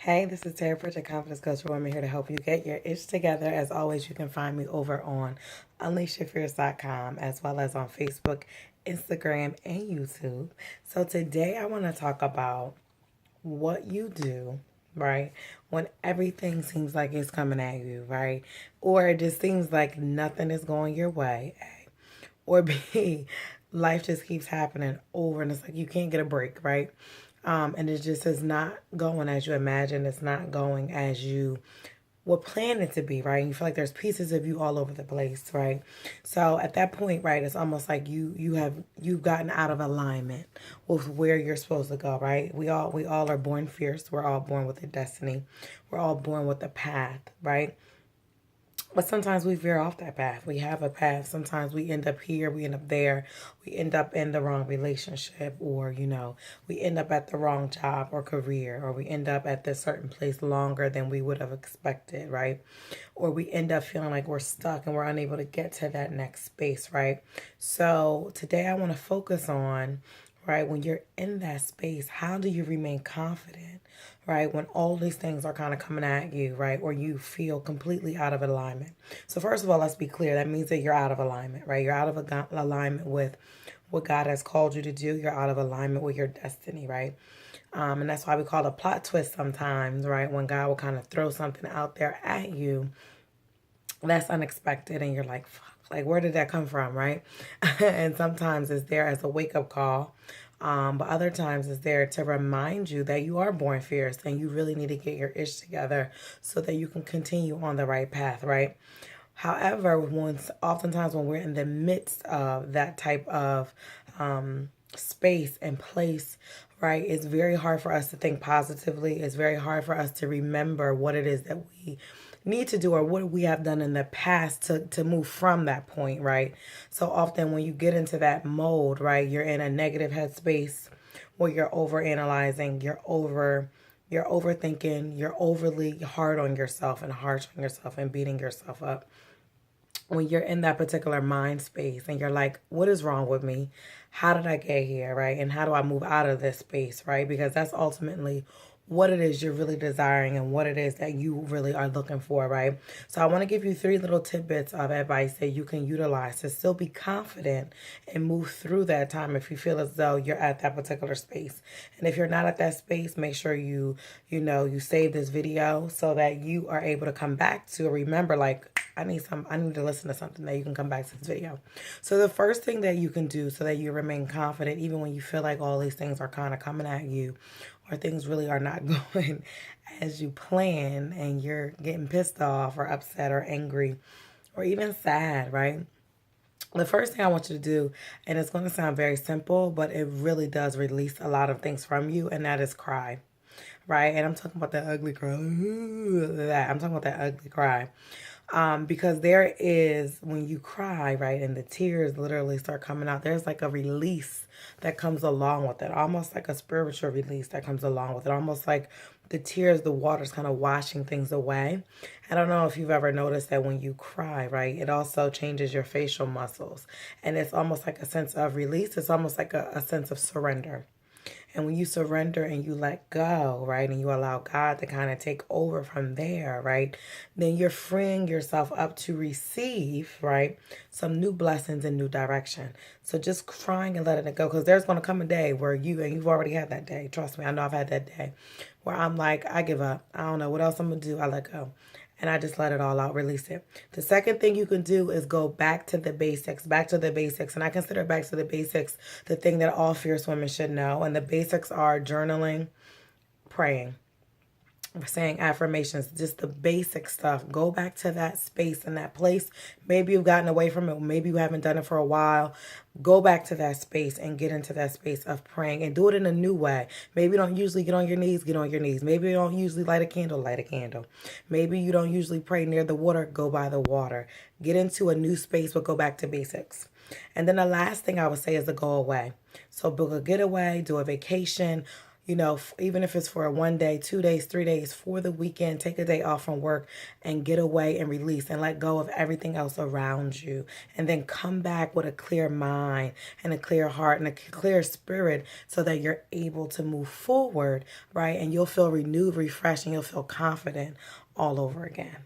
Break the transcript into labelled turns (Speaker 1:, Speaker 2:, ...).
Speaker 1: Hey, this is Tara Pritchard, Confidence Coach for Women, here to help you get your ish together. As always, you can find me over on UnleashYourFears.com as well as on Facebook, Instagram, and YouTube. So today I want to talk about what you do, right, when everything seems like it's coming at you, right? Or it just seems like nothing is going your way. A. Or B, life just keeps happening over and it's like you can't get a break, right? And it just is not going as you imagine. It's not going as you were planning to be, right? And you feel like there's pieces of you all over the place, right? So at that point, right, it's almost like you've gotten out of alignment with where you're supposed to go, right? We all are born fierce. We're all born with a destiny. We're all born with a path, right? But sometimes we veer off that path. We have a path. Sometimes we end up here, we end up there, we end up in the wrong relationship, or, we end up at the wrong job or career, or we end up at this certain place longer than we would have expected, right? Or we end up feeling like we're stuck and we're unable to get to that next space, right? So today I want to focus on, right, when you're in that space, how do you remain confident, right, when all these things are kind of coming at you, right, or you feel completely out of alignment? So first of all, let's be clear. That means that you're out of alignment, right? You're out of alignment with what God has called you to do. You're out of alignment with your destiny, right? And that's why we call it a plot twist sometimes, right? When God will kind of throw something out there at you that's unexpected and you're like, fuck, like, where did that come from, right? And sometimes it's there as a wake-up call, but other times it's there to remind you that you are born fierce and you really need to get your ish together so that you can continue on the right path, right? However, oftentimes when we're in the midst of that type of space and place, right, it's very hard for us to think positively. It's very hard for us to remember what it is that we need to do or what we have done in the past to move from that point, right? So often when you get into that mode, right, you're in a negative headspace where you're over analyzing, you're overthinking, you're overly hard on yourself and harsh on yourself and beating yourself up. When you're in that particular mind space and you're like, what is wrong with me? How did I get here, right? And how do I move out of this space, right? Because that's ultimately what it is you're really desiring and what it is that you really are looking for, right? So I want to give you 3 little tidbits of advice that you can utilize to still be confident and move through that time if you feel as though you're at that particular space. And if you're not at that space, make sure you save this video so that you are able to come back to remember, like, I need to listen to something that you can come back to this video. So the first thing that you can do so that you remain confident, even when you feel like all these things are kind of coming at you or things really are not going as you plan and you're getting pissed off or upset or angry or even sad, right? The first thing I want you to do, and it's going to sound very simple, but it really does release a lot of things from you, and that is cry, right? And I'm talking about that ugly cry. I'm talking about that ugly cry. Because there is, when you cry, right, and the tears literally start coming out, there's like a release that comes along with it, almost like a spiritual release that comes along with it, almost like the tears, the water's kind of washing things away. I don't know if you've ever noticed that when you cry, right, it also changes your facial muscles, and it's almost like a sense of release. It's almost like a sense of surrender. And when you surrender and you let go, right, and you allow God to kind of take over from there, right, then you're freeing yourself up to receive, right, some new blessings and new direction. So just crying and letting it go, because there's going to come a day where and you've already had that day. Trust me, I know I've had that day where I'm like, I give up. I don't know what else I'm going to do. I let go. And I just let it all out, release it. The second thing you can do is go back to the basics, back to the basics. And I consider back to the basics the thing that all fierce women should know. And the basics are journaling, praying, saying affirmations, just the basic stuff. Go back to that space and that place. Maybe you've gotten away from it. Maybe you haven't done it for a while. Go back to that space and get into that space of praying and do it in a new way. Maybe you don't usually get on your knees, get on your knees. Maybe you don't usually light a candle, light a candle. Maybe you don't usually pray near the water, go by the water. Get into a new space, but go back to basics. And then the last thing I would say is to go away. So book a getaway, do a vacation, even if it's for a 1 day, 2 days, 3 days, for the weekend, take a day off from work and get away and release and let go of everything else around you. And then come back with a clear mind and a clear heart and a clear spirit so that you're able to move forward, right? And you'll feel renewed, refreshed, and you'll feel confident all over again.